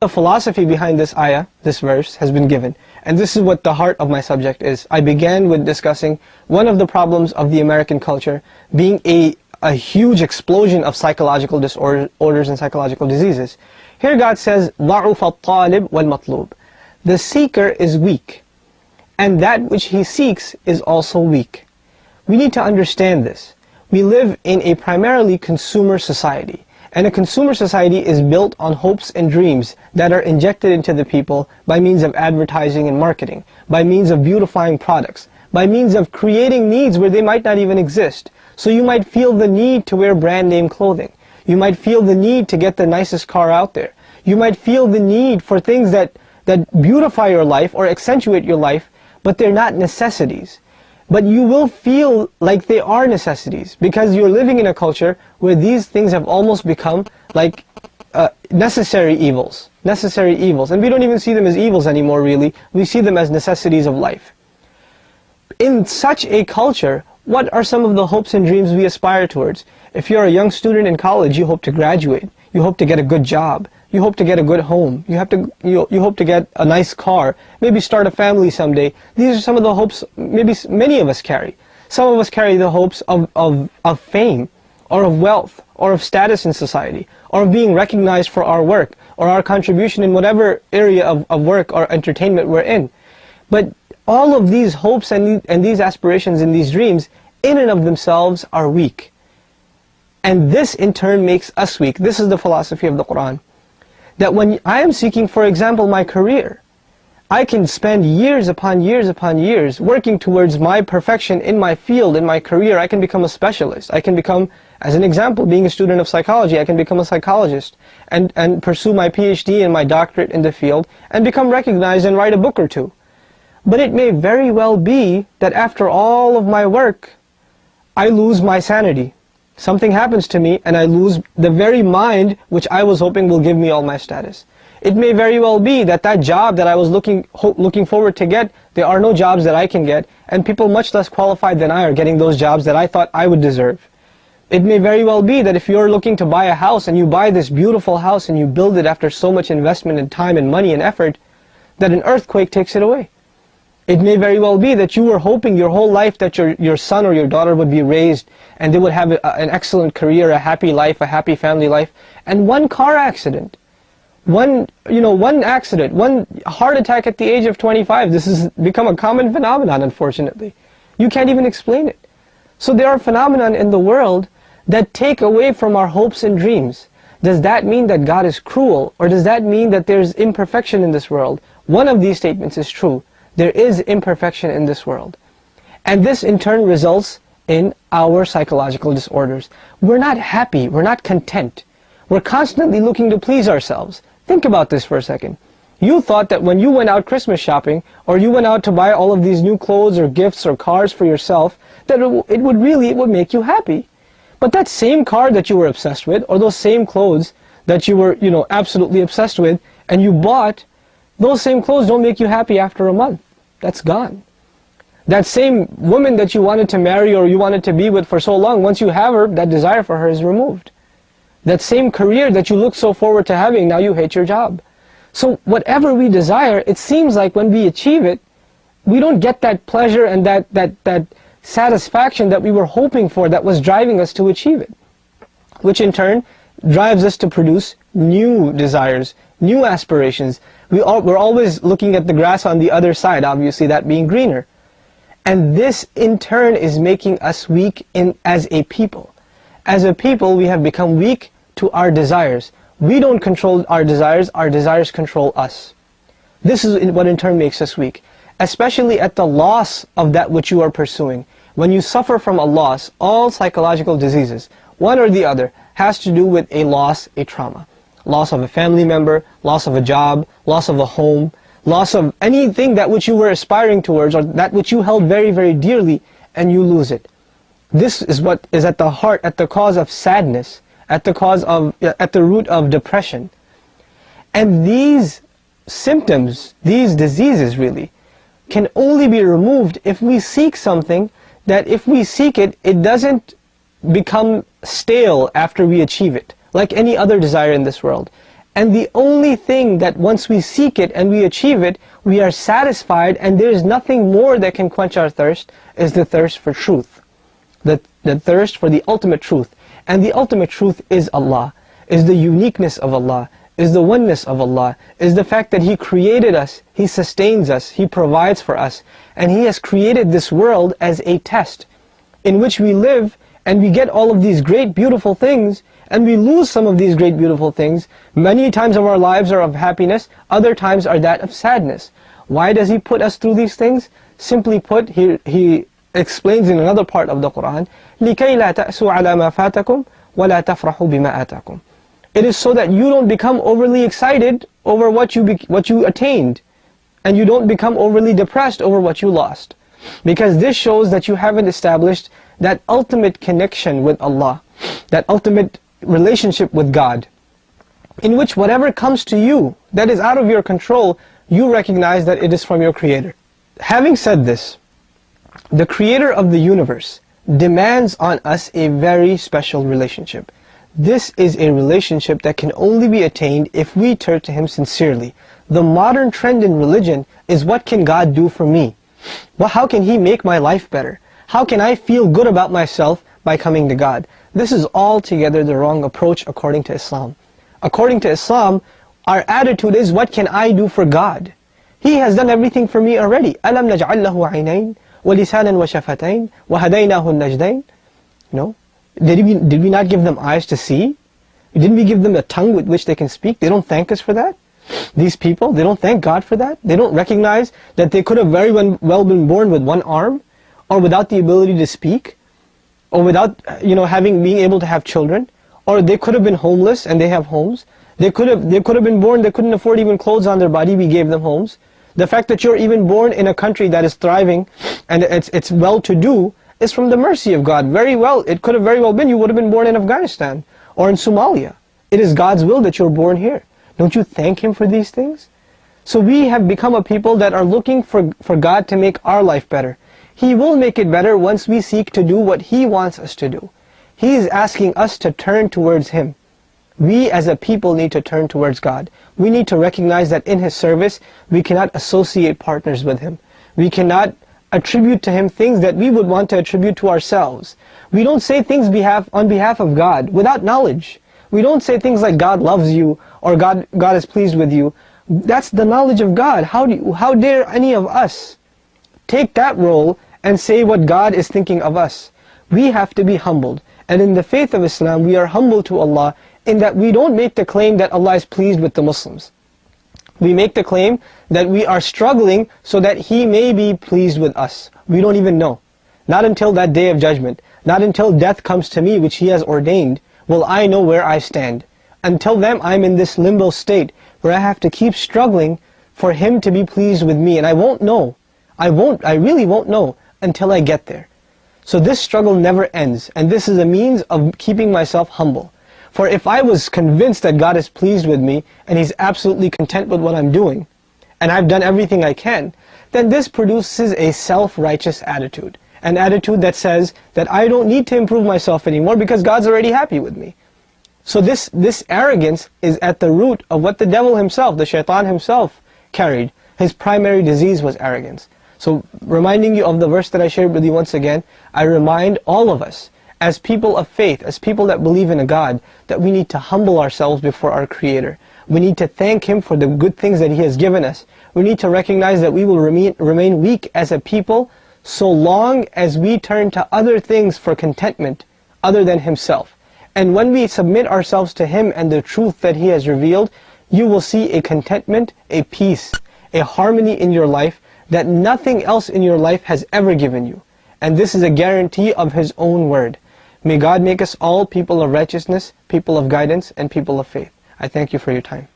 The philosophy behind this ayah, this verse, has been given. And this is what the heart of my subject is. I began with discussing one of the problems of the American culture being a huge explosion of psychological disorders and psychological diseases. Here God says, ضَعُفَ الطَّالِبْ وَالْمَطْلُوبِ. The seeker is weak, and that which he seeks is also weak. We need to understand this. We live in a primarily consumer society. And a consumer society is built on hopes and dreams that are injected into the people by means of advertising and marketing, by means of beautifying products, by means of creating needs where they might not even exist. So you might feel the need to wear brand name clothing. You might feel the need to get the nicest car out there. You might feel the need for things that beautify your life or accentuate your life, but they're not necessities. But you will feel like they are necessities because you're living in a culture where these things have almost become like necessary evils. Necessary evils. And we don't even see them as evils anymore, really. We see them as necessities of life. In such a culture, what are some of the hopes and dreams we aspire towards? If you're a young student in college, you hope to graduate. You hope to get a good job. You hope to get a good home. You hope to get a nice car. Maybe start a family someday. These are some of the hopes maybe many of us carry. Some of us carry the hopes of fame, or of wealth, or of status in society, or of being recognized for our work, or our contribution in whatever area of work or entertainment we're in. But all of these hopes and these aspirations and these dreams, in and of themselves, are weak. And this in turn makes us weak. This is the philosophy of the Quran. That when I am seeking, for example, my career, I can spend years upon years upon years working towards my perfection in my field, in my career. I can become a specialist. I can become, as an example, being a student of psychology, I can become a psychologist and pursue my PhD and my doctorate in the field and become recognized and write a book or two. But it may very well be that after all of my work, I lose my sanity. Something happens to me and I lose the very mind which I was hoping will give me all my status. It may very well be that that job that I was looking forward to get, there are no jobs that I can get, and people much less qualified than I are getting those jobs that I thought I would deserve. It may very well be that if you're looking to buy a house and you buy this beautiful house and you build it after so much investment and time and money and effort, that an earthquake takes it away. It may very well be that you were hoping your whole life that your son or your daughter would be raised and they would have an excellent career, a happy life, a happy family life, and one car accident, one accident, one heart attack at the age of 25, this has become a common phenomenon, unfortunately. You can't even explain it. So there are phenomena in the world that take away from our hopes and dreams. Does that mean that God is cruel, or does that mean that there's imperfection in this world? One of these statements is true. There is imperfection in this world. And this in turn results in our psychological disorders. We're not happy, we're not content. We're constantly looking to please ourselves. Think about this for a second. You thought that when you went out Christmas shopping, or you went out to buy all of these new clothes or gifts or cars for yourself, that it would make you happy. But that same car that you were obsessed with, or those same clothes that you were, absolutely obsessed with, and you bought, those same clothes don't make you happy after a month. That's gone. That same woman that you wanted to marry or you wanted to be with for so long, once you have her, that desire for her is removed. That same career that you look so forward to having, now you hate your job. So whatever we desire, it seems like when we achieve it, we don't get that pleasure and that satisfaction that we were hoping for, that was driving us to achieve it. Which in turn drives us to produce new desires, new aspirations. We're always looking at the grass on the other side, obviously that being greener. And this in turn is making us weak as a people. As a people, we have become weak to our desires. We don't control our desires control us. This is what in turn makes us weak. Especially at the loss of that which you are pursuing. When you suffer from a loss, all psychological diseases, one or the other, has to do with a loss, a trauma. Loss of a family member, loss of a job, loss of a home, loss of anything that which you were aspiring towards, or that which you held very, very dearly, and you lose it. This is what is at the heart, at the cause of sadness, at the root of depression. And these symptoms, these diseases really, can only be removed if we seek something that if we seek it, it doesn't become stale after we achieve it, like any other desire in this world. And the only thing that once we seek it and we achieve it, we are satisfied, and there is nothing more that can quench our thirst, is the thirst for truth. The thirst for the ultimate truth. And the ultimate truth is Allah, is the uniqueness of Allah, is the oneness of Allah, is the fact that He created us, He sustains us, He provides for us, and He has created this world as a test in which we live and we get all of these great beautiful things, and we lose some of these great beautiful things. Many times of our lives are of happiness, other times are that of sadness. Why does He put us through these things? Simply put, He explains in another part of the Quran, لِكَيْ لَا تَأْسُوا عَلَى مَا فَاتَكُمْ وَلَا تَفْرَحُوا بِمَا آتَاكُمْ. It is so that you don't become overly excited over what you attained, and you don't become overly depressed over what you lost. Because this shows that you haven't established that ultimate connection with Allah, that ultimate relationship with God, in which whatever comes to you that is out of your control, you recognize that it is from your Creator. Having said this, the Creator of the universe demands on us a very special relationship. This is a relationship that can only be attained if we turn to Him sincerely. The modern trend in religion is, what can God do for me? Well, how can He make my life better? How can I feel good about myself by coming to God? This is altogether the wrong approach according to Islam. According to Islam, our attitude is, what can I do for God? He has done everything for me already. أَلَمْ نَجْعَلْ لَهُ عَيْنَيْنِ وَلِسَانًا وَشَفَتَيْنِ وَهَدَيْنَاهُ النَّجْدَيْنِ. No? Did we not give them eyes to see? Didn't we give them a tongue with which they can speak? They don't thank us for that? These people, they don't thank God for that? They don't recognize that they could have very well been born with one arm, or without the ability to speak, or without being able to have children, or they could have been homeless and they have homes. They could have been born, they couldn't afford even clothes on their body, we gave them homes. The fact that you're even born in a country that is thriving and it's well-to-do is from the mercy of God. It could have very well been you would have been born in Afghanistan or in Somalia. It is God's will that you're born here. Don't you thank Him for these things? So we have become a people that are looking for God to make our life better. He will make it better once we seek to do what He wants us to do. He is asking us to turn towards Him. We as a people need to turn towards God. We need to recognize that in His service, we cannot associate partners with Him. We cannot attribute to Him things that we would want to attribute to ourselves. We don't say things on behalf of God without knowledge. We don't say things like God loves you or God is pleased with you. That's the knowledge of God. How dare any of us take that role and say what God is thinking of us? We have to be humbled. And in the faith of Islam, we are humble to Allah in that we don't make the claim that Allah is pleased with the Muslims. We make the claim that we are struggling so that He may be pleased with us. We don't even know. Not until that day of judgment. Not until death comes to me, which He has ordained, will I know where I stand. Until then, I'm in this limbo state where I have to keep struggling for Him to be pleased with me. And I won't know. I really won't know until I get there. So this struggle never ends. And this is a means of keeping myself humble. For if I was convinced that God is pleased with me and He's absolutely content with what I'm doing, and I've done everything I can, then this produces a self-righteous attitude. An attitude that says that I don't need to improve myself anymore because God's already happy with me. So this arrogance is at the root of what the devil himself, the shaitan himself, carried. His primary disease was arrogance. So reminding you of the verse that I shared with you once again, I remind all of us, as people of faith, as people that believe in a God, that we need to humble ourselves before our Creator. We need to thank Him for the good things that He has given us. We need to recognize that we will remain weak as a people so long as we turn to other things for contentment other than Himself. And when we submit ourselves to Him and the truth that He has revealed, you will see a contentment, a peace, a harmony in your life that nothing else in your life has ever given you. And this is a guarantee of His own word. May God make us all people of righteousness, people of guidance, and people of faith. I thank you for your time.